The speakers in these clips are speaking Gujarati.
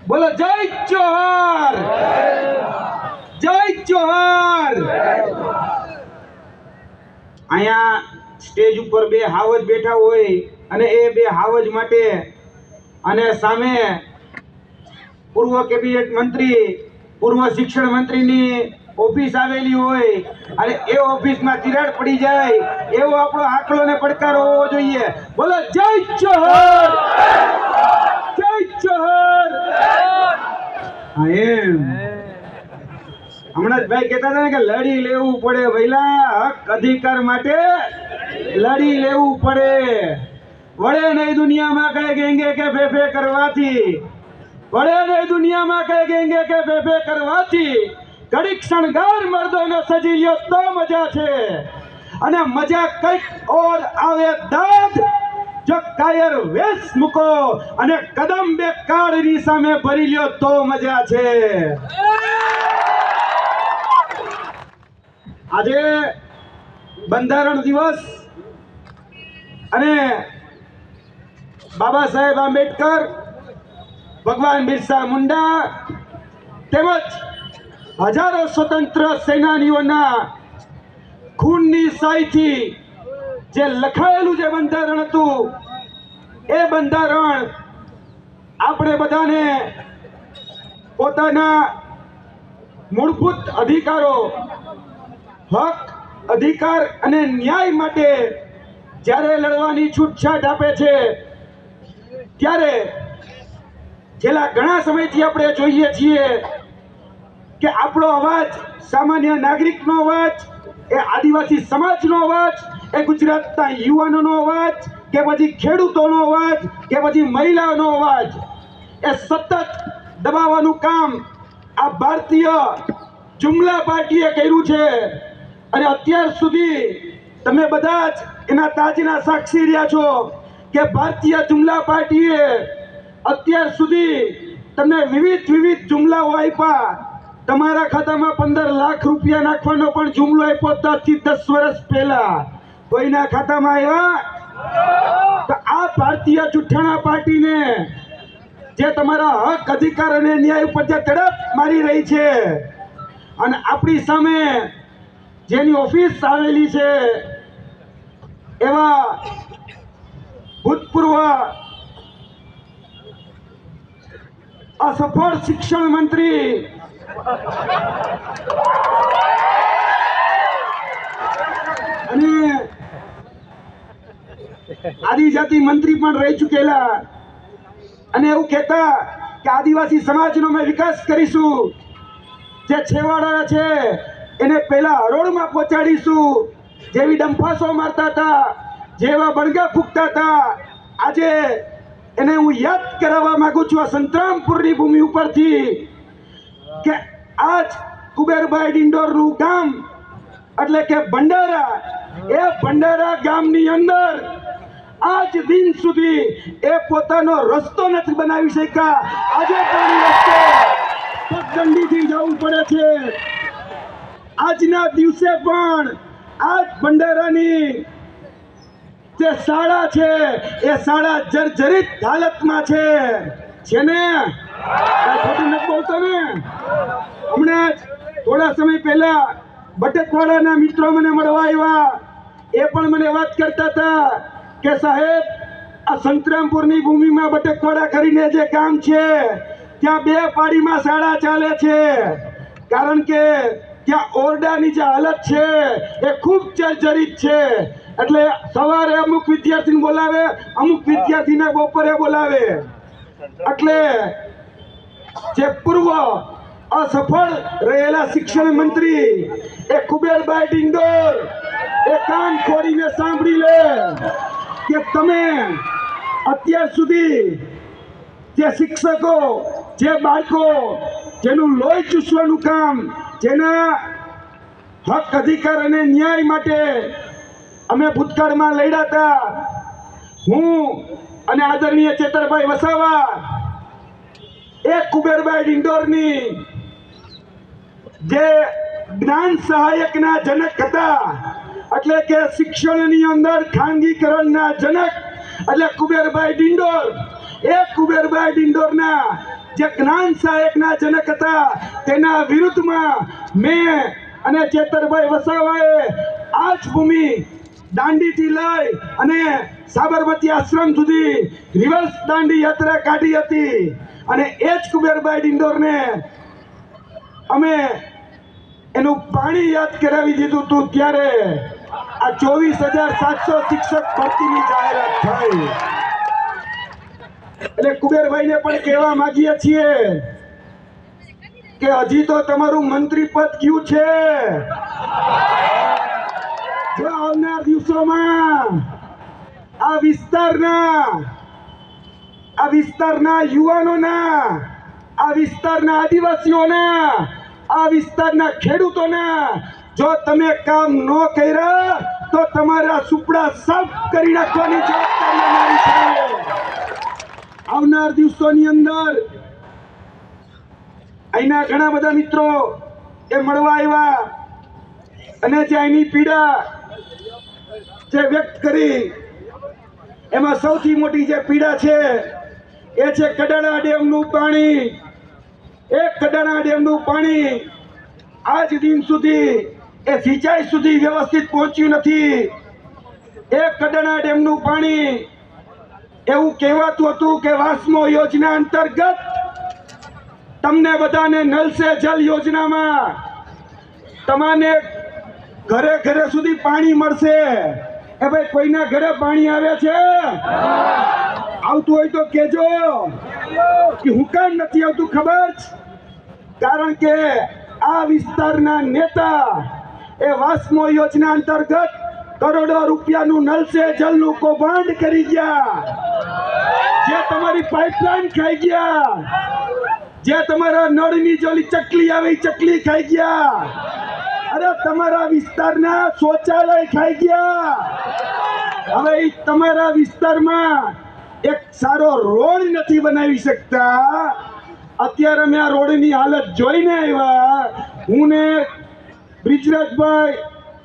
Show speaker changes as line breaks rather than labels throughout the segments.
બોલો જય જોહાર, જય જોહાર। અહીંયા સ્ટેજ ઉપર બે હાવજ બેઠા હોય અને એ બે હાવજ માટે અને સામે પૂર્વ કેબિનેટ મંત્રી, પૂર્વ શિક્ષણ મંત્રીની ઓફિસ આવેલી હોય અને એ ઓફિસમાં તિરાડ પડી જાય એવો આપણો આંકડો ને પડકાર હોવો જોઈએ। બોલો જય જોહાર, જય જોહાર। હા એમ હમણાં જ ભાઈ કહેતા હતા ને કે લડી લેવું પડે ભઈલા, હક અધિકાર માટે લડી લેવું પડે। વળે નહીં દુનિયામાં કઈ ગેંગે કે ફેફે કરવાથી, વળે નહીં દુનિયામાં કઈ ગેંગે કે ફેફે કરવાથી, ઘડીક શણગાર મર્દોને સજી લ્યો તો મજા છે, અને મજા કઈક ઓર આવે દાદ જો કાયર વેશ મૂકો અને કદમ બે કાળની સામે ભરી લ્યો તો મજા છે। આજે બંધારણ દિવસ અને બાબા સાહેબ આંબેડકર, ભગવાન બિરસા મુંડા તેમજ હજારો સ્વતંત્ર સેનાનીઓના ખૂનની શાહીથી જે લખાયેલું જે બંધારણ હતું એ બંધારણ આપણે બધાને પોતાના મૂળભૂત અધિકારો, હક, અધિકાર અને ન્યાય માટે જ્યારે લડવાની છૂટછાટ આપે છે ત્યારે છેલ્લા ઘણા સમયથી આપણે જોઈએ છીએ કે આપણો અવાજ, સામાન્ય નાગરિકનો અવાજ, એ આદિવાસી સમાજનો અવાજ, એ ગુજરાતના યુવાનોનો અવાજ, કે પછી ખેડૂતોનો અવાજ, કે પછી મહિલાઓનો અવાજ, એ સતત દબાવવાનું કામ આ ભારતીય જુમલા પાર્ટીએ કર્યું છે। અને અત્યાર સુધી તમે બધા જ એના તાજના સાક્ષી રહ્યા છો કે ભારતીય જુમલા પાર્ટીએ અત્યાર સુધી તમને વિવિધ જુમલાઓ આપ્યા। તમારા ખાતામાં 15 લાખ રૂપિયા નાખવાનો પણ જુમલો આપ્યો 10 થી 10 વર્ષ પહેલા। કોઈના ખાતામાં આવ્યા? તો આ ભારતીય જુઠ્ઠાણા પાર્ટીને જે તમારા હક, અધિકાર અને ન્યાય ઉપર જે તડપ મારી રહી છે અને આપણી સામે જેની ઓફિસ આવેલી છે એવા ભૂતપૂર્વ અસફળ શિક્ષણ મંત્રી અને આદિજાતિ મંત્રી પણ રહી ચૂકેલા અને એવું કહેતા કે આદિવાસી સમાજનો અમે વિકાસ કરીશું, જે છેવાડા છે એને પહેલા હરોળમાં પહોંચાડીશું, જેવી ડંફાસો મારતા હતા, જેવા બળગા ફૂંકતા હતા, આજે એને હું યાદ કરાવવા માંગુ છું આ સંતરામપુરની ભૂમિ ઉપરથી કે આજ કુબેરભાઈ ડિંડોરનું ગામ એટલે કે ભંડારા, એ ભંડારા ગામની અંદર આજ દિન સુધી એ પોતાનો રસ્તો નથી બનાવી શક્યા। આજે પણ રસ્તે પગદંડીથી જવું પડે છે। આજના દિવસે પણ આજ ભંડારાની જે શાળા છે એ શાળા જર્જરિત હાલતમાં છે ને? ખોટું નથી બોલતો ને? હમણાં થોડા સમય પહેલા બટેકવાડાના મિત્રો મને મળવા આવ્યા, એ પણ મને વાત કરતા હતા કે સાહેબ આ સંતરામપુરની ભૂમિમાં બટેકવાડા કરીને જે ગામ છે ત્યાં 2 પાડીમાં શાળા ચાલે છે, કારણ કે ત્યાં ઓરડાની જે હાલત છે એ ખૂબ જર્જરિત છે। એટલે સવારે અમુક વિદ્યાર્થીને બોલાવે, અમુક વિદ્યાર્થીને બપોરે બોલાવે। એટલે જે પૂર્વ અસફળ રહેલા શિક્ષણ મંત્રી એ કુબેરભાઈ ડિંડોર એ કાન ખોલીને સાંભળી લે કે તમે અત્યાર સુધી જે શિક્ષકો, જે બાળકો, જેનું લોહી ચૂસવાનું કામ, જેના હક, અધિકાર અને ન્યાય માટે અમે ભૂતકાળમાં લડ્યા હતા, હું અને આદરણીય ચેતરભાઈ વસાવા એ કુબેરભાઈ ડિંડોરની જે જ્ઞાન સહાયકના જનક હતા, એટલે કે શિક્ષણની અંદર ખાનગીકરણના જનક એટલે કુબેરભાઈ ડિંડોર, એ કુબેરભાઈ ડિંડોરના જે જ્ઞાન સહાયકના જનક હતા તેના વિરુદ્ધમાં મેં અને ચેતરભાઈ વસાવાએ આ જ ભૂમિ દાંડીથી લઈ અને સાબરમતી આશ્રમ સુધી રિવર્સ દાંડી યાત્રા કાઢી હતી અને એ જ કુબેરભાઈ ડિંડોરને અમે એનું પાણી યાદ કરાવી દીધું હતું ત્યારે આ 24,700 શિક્ષક ભરતીની જાહેરાત થઈ. એટલે કુબેરભાઈને પણ કહેવા માંગીએ છીએ કે હજી તો તમારું મંત્રી પદ ગયું છે. જો આવનાર દિવસોમાં આ વિસ્તારના યુવાનોના, આ વિસ્તારના આદિવાસીઓના, આ વિસ્તારના ખેડૂતોના જો તમે કામ ન કર્યા તો તમારા સુપડા સાફ કરી નાખવાની જવાબદારી અમારી છે. આવનાર દિવસોની અંદર અહીંના ઘણા બધા મિત્રો એ મળવા આવ્યા અને જે અહીંની પીડા જે વ્યક્ત કરી એમાં સૌથી મોટી જે પીડા છે એ છે કડાણા ડેમનું પાણી. એક કડાણા ડેમનું પાણી આજ દિન સુધી એ સિંચાઈ સુધી વ્યવસ્થિત પહોંચ્યું નથી. એક કડાણા ડેમનું પાણી એવું કહેવાતું હતું કે વાસ્મો યોજના અંતર્ગત તમને બધાને નલ સે જલ યોજનામાં તમને ઘરે ઘરે સુધી પાણી મળશે. એ ભાઈ કોઈના ઘરે પાણી આવે છે? આવતું હોય તો કેજો કે હું કામ નથી આવતું ખબર છે? કારણ કે આ વિસ્તારના નેતા એ વાસ્મો યોજના અંતર્ગત કરોડો રૂપિયાનું નલ સે જલનું કૌભાંડ કરી ગયા, જે તમારી પાઇપલાઇન ખાઈ ગયા, જે તમારા નળની જોલી ચકલી આવે ચકલી ખાઈ ગયા, અરે તમારા વિસ્તારના શૌચાલય ખાઈ ગયા. હવે તમારા વિસ્તારમાં એક સારો રોડ નથી બનાવી શકતા. અત્યારે અમે આ રોડની હાલત જોઈને આવ્યા. હું ને બ્રિજરાજભાઈ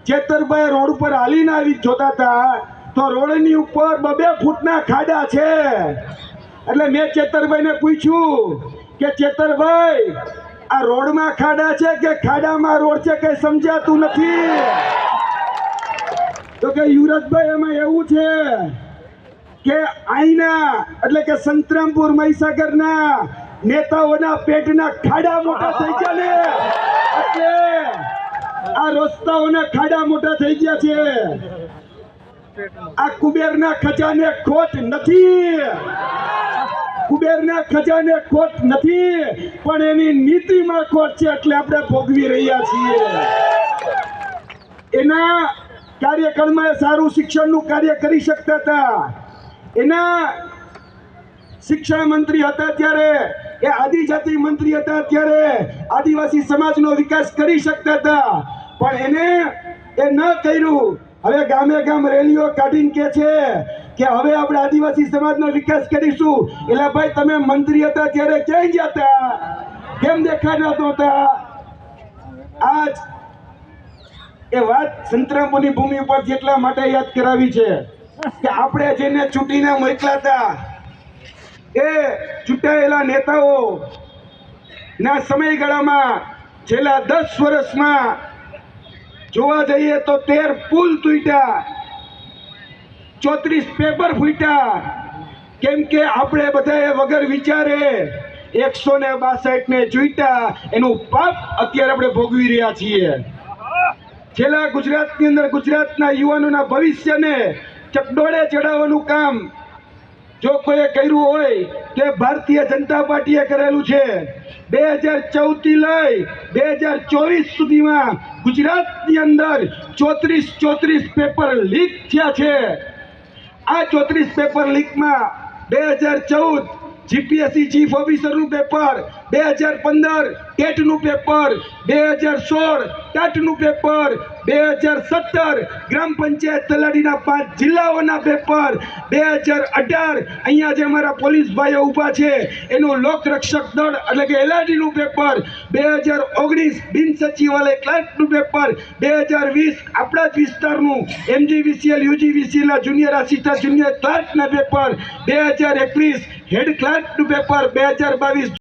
ચેતરભાઈ રોડ ઉપર હાલીને આવી જોતા હતા તો રોડની ઉપર 2 ફૂટના ખાડા છે. એટલે મેં ચેતરભાઈને પૂછ્યું કે ચેતરભાઈ આ રોડમાં ખાડા છે કે ખાડામાં રોડ છે કઈ સમજાતું નથી. તો કે યુવરાજભાઈ એમાં એવું છે કે અહીંના એટલે કે સંતરામપુર મહીસાગરના નેતાઓના પેટના ખાડા મોટા થઈ ગયા ને એટલે આ રસ્તાઓના ખાડા મોટા થઈ ગયા છે. આ કુબેરના ખજાને ખોટ નથી, કુબેરના ખજાને ખોટ નથી, પણ એની નીતિમાં ખોટ છે એટલે આપણે ભોગવી રહ્યા છીએ. એના કાર્યકાળમાં સારું શિક્ષણનું કાર્ય કરી શકતા હતા. એના શિક્ષણ મંત્રી હતા ત્યારે, એ આદિજાતિ મંત્રી હતા ત્યારે આદિવાસી સમાજનો વિકાસ કરી શકતા હતા, પણ એને એ ન કર્યું. હવે ગામે ગામ રેલીઓ કાઢીને કે છે કે હવે આપણે આદિવાસી સમાજનો વિકાસ કરીશું. એટલે ભાઈ તમે મંત્રી હતા ત્યારે ક્યાંય ગયા હતા? કેમ દેખાતા નહોતા? આજ એ વાત સંતરામપુરની ભૂમિ ઉપર જેટલા માટે યાદ કરાવી છે કે આપણે જેને ચૂંટીને મોકલ્યા હતા એ ચૂંટાયેલા નેતાઓ ના સમયગાળામાં છેલ્લા 10 વર્ષમાં જોવા જઈએ તો 13 પુલ તૂટ્યા, 34 પેપર ફૂટ્યા. કેમ કે આપણે બધાએ વગર વિચારે 162 ને ચૂંટ્યા. એનું પાપ અત્યારે આપણે ભોગવી રહ્યા છીએ. છેલ્લા ગુજરાતની અંદર ગુજરાતના યુવાનોના ભવિષ્યને ચકડોળે ચડાવવાનું કામ જો કોઈએ કર્યું હોય તો ભારતીય જનતા પાર્ટીએ કરેલું છે. 2014 થી લઈ 2024 સુધીમાં ગુજરાતની અંદર 34 પેપર લીક થયા છે. આ 34 પેપર લીકમાં 2014 જીપીએસસી ચીફ ઓફિસરનું પેપર, 2015 ટેટનું પેપર, 2016 ટાટનું પેપર, 2017 ગ્રામ પંચાયત તલાટીના 5 જિલ્લાઓના પેપર, 2018 અહીંયા જે અમારા પોલીસ ભાઈઓ ઊભા છે એનું લોકરક્ષક દળ એટલે કે એલઆરડીનું પેપર, 2019 બિન સચિવાલય ક્લાર્કનું પેપર, 2020 આપણા જ વિસ્તારનું એમજીવીસીએલ યુજીવીસીએલના જુનિયર આસિસ્ટન્ટ જુનિયર ક્લાર્કના પેપર, 2021 હેડ ક્લાર્કનું પેપર, 2022